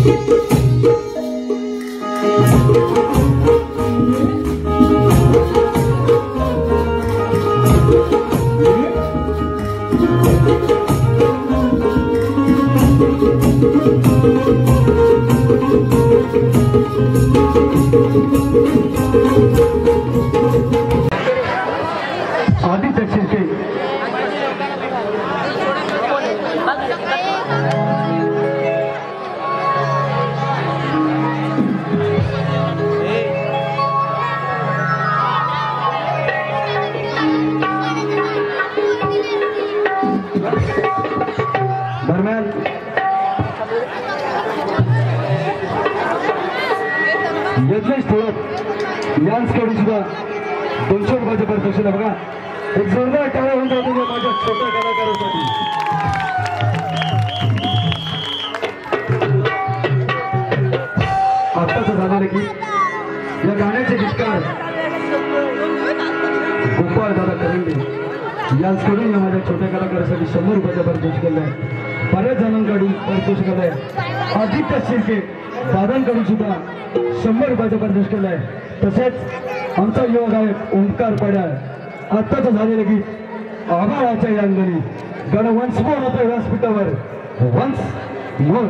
आदित्य शिर्के दरम्यान यज्ञेश थोडक यांच्याकडून सुद्धा 200 रुपयाचे पारितोषिक आहे बघा। एक जोरदार टाळ्या होऊन जातो माझ्या छोट्या कलाकारांसाठी। आत्ताच झालं की या गाण्याचे गीतकार गोपाळ दादा करंडे यांच्याकडून या माझ्या छोट्या कलाकारासाठी 100 रुपयाचे पारितोषिक आहे। बऱ्याच जणांकडून पारितोषिक आहे। आदित्य शिर्के दादांकडून सुद्धा 100 रुपयाचे पारितोषिक आहे। तसेच आमचा युवा गायक ओंकार पड्याळ आत्ताच झालेलं की आभाळाच्या या अंगणी गण वन्स मोर होतं व्यासपीठावर वन्स मोर।